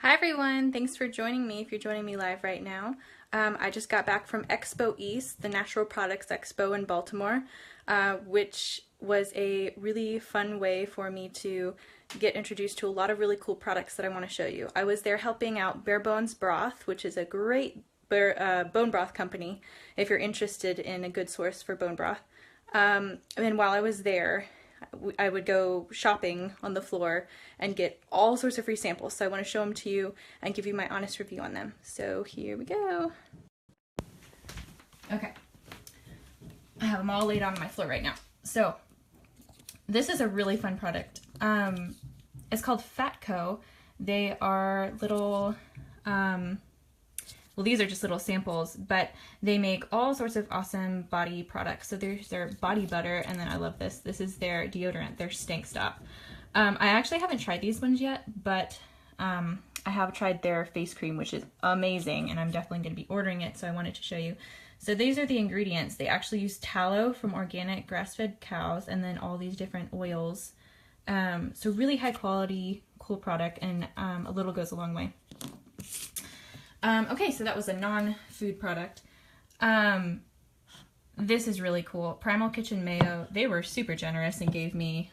Hi everyone, thanks for joining me if you're joining me live right now. I just got back from Expo East, the Natural Products Expo in Baltimore, which was a really fun way for me to get introduced to a lot of really cool products that I want to show you. I was there helping out Bare Bones Broth, which is a great bone broth company if you're interested in a good source for bone broth. And while I was there, I would go shopping on the floor and get all sorts of free samples. So I want to show them to you and give you my honest review on them. So here we go. Okay. I have them all laid on my floor right now. So this is a really fun product. It's called Fatco. They are little, well, these are just little samples, but they make all sorts of awesome body products. So there's their body butter, and then I love this. This is their deodorant, their Stink Stop. I actually haven't tried these ones yet, but I have tried their face cream, which is amazing, and I'm definitely going to be ordering it, so I wanted to show you. So these are the ingredients. They actually use tallow from organic grass-fed cows, and then all these different oils. So really high quality, cool product, and a little goes a long way. Okay, so that was a non-food product. This is really cool. Primal Kitchen Mayo. They were super generous and gave me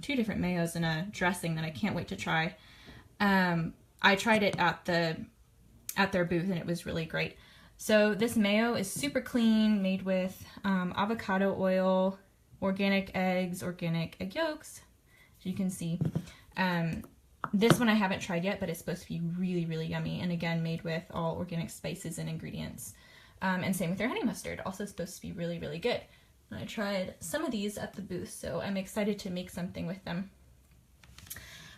2 different mayos and a dressing that I can't wait to try. I tried it at their booth and it was really great. So this mayo is super clean, made with avocado oil, organic eggs, organic egg yolks, as you can see. This one I haven't tried yet, but it's supposed to be really, really yummy. And again, made with all organic spices and ingredients. And same with their honey mustard, also supposed to be really, really good. And I tried some of these at the booth, so I'm excited to make something with them.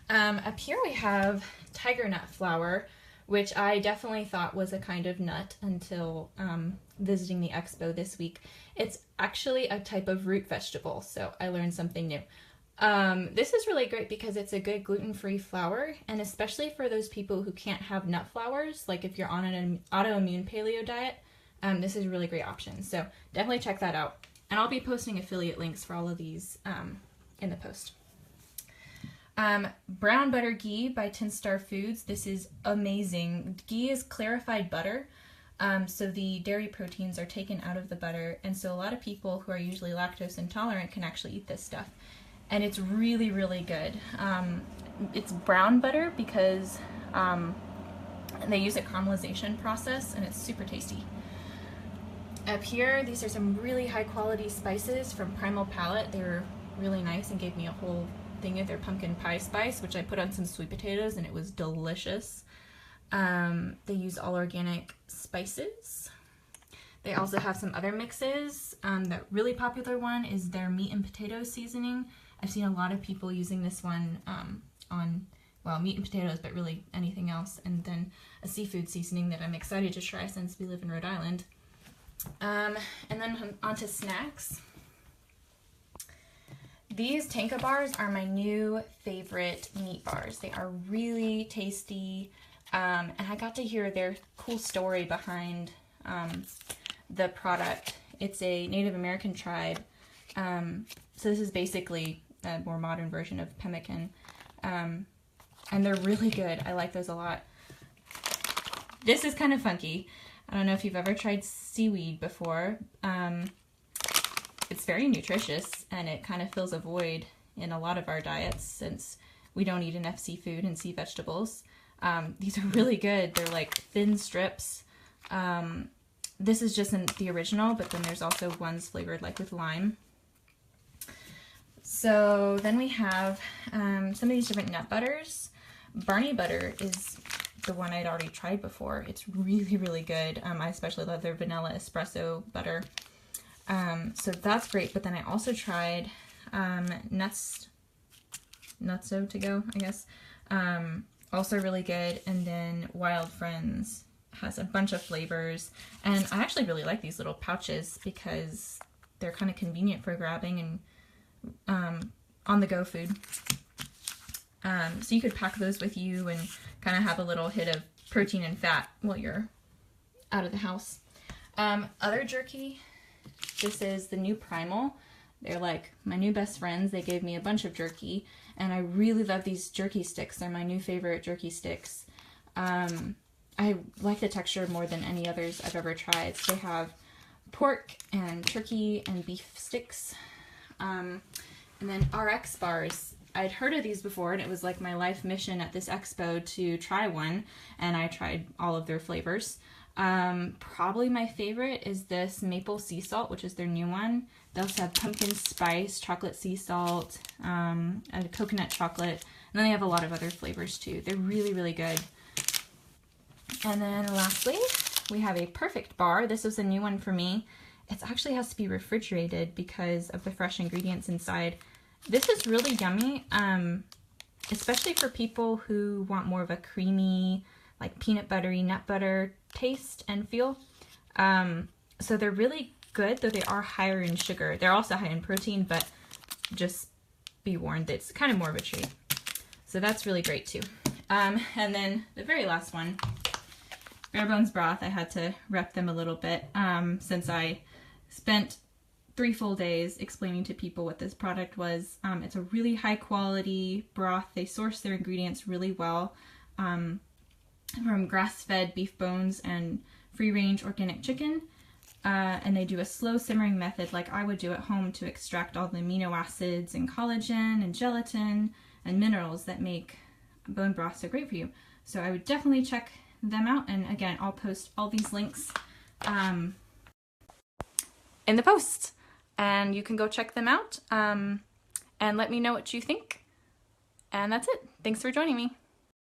Up here we have tiger nut flour, which I definitely thought was a kind of nut until visiting the expo this week. It's actually a type of root vegetable, so I learned something new. This is really great because it's a good gluten-free flour, and especially for those people who can't have nut flours, like if you're on an autoimmune paleo diet, this is a really great option. So definitely check that out. And I'll be posting affiliate links for all of these in the post. Brown butter ghee by 10 Star Foods. This is amazing. Ghee is clarified butter. So the dairy proteins are taken out of the butter, and so a lot of people who are usually lactose intolerant can actually eat this stuff. And it's really, really good. It's brown butter because they use a caramelization process, and it's super tasty. Up here, these are some really high quality spices from Primal Palette. They were really nice and gave me a whole thing of their pumpkin pie spice, which I put on some sweet potatoes, and it was delicious. They use all organic spices. They also have some other mixes. The really popular one is their meat and potato seasoning. I've seen a lot of people using this one on, well, meat and potatoes, but really anything else. And then a seafood seasoning that I'm excited to try since we live in Rhode Island. And then on to snacks. These Tanka bars are my new favorite meat bars. They are really tasty, and I got to hear their cool story behind the product. It's a Native American tribe, so this is basically a more modern version of pemmican, and they're really good. I like those a lot. This is kind of funky. I don't know if you've ever tried seaweed before. It's very nutritious, and it kind of fills a void in a lot of our diets since we don't eat enough seafood and sea vegetables. These are really good. They're like thin strips. This is just in the original, but then there's also ones flavored like with lime. So then we have some of these different nut butters. Barney butter is the one I'd already tried before. It's really, really good. I especially love their vanilla espresso butter. So that's great. But then I also tried Nutso to go, I guess. Also really good. And then Wild Friends has a bunch of flavors. And I actually really like these little pouches because they're kind of convenient for grabbing and on-the-go food. So you could pack those with you and kind of have a little hit of protein and fat while you're out of the house. Other jerky, this is the new Primal. They're like my new best friends. They gave me a bunch of jerky, and I really love these jerky sticks. They're my new favorite jerky sticks. I like the texture more than any others I've ever tried. So they have pork and turkey and beef sticks. And then RX bars. I'd heard of these before, and it was like my life mission at this expo to try one, and I tried all of their flavors. Probably my favorite is this maple sea salt, which is their new one. They also have pumpkin spice, chocolate sea salt, and coconut chocolate, and then they have a lot of other flavors too. They're really, really good. And then lastly, we have a perfect bar. This was a new one for me. It actually has to be refrigerated because of the fresh ingredients inside. This is really yummy, especially for people who want more of a creamy, like peanut buttery, nut butter taste and feel. So they're really good, though they are higher in sugar. They're also high in protein, but just be warned, it's kind of more of a treat. So that's really great too. And then the very last one, bare bones broth. I had to rep them a little bit since I spent 3 full days explaining to people what this product was. It's a really high quality broth. They source their ingredients really well from grass-fed beef bones and free-range organic chicken. And they do a slow simmering method like I would do at home to extract all the amino acids and collagen and gelatin and minerals that make bone broth so great for you. So I would definitely check them out. And again, I'll post all these links in the post. And you can go check them out and let me know what you think. And that's it. Thanks for joining me.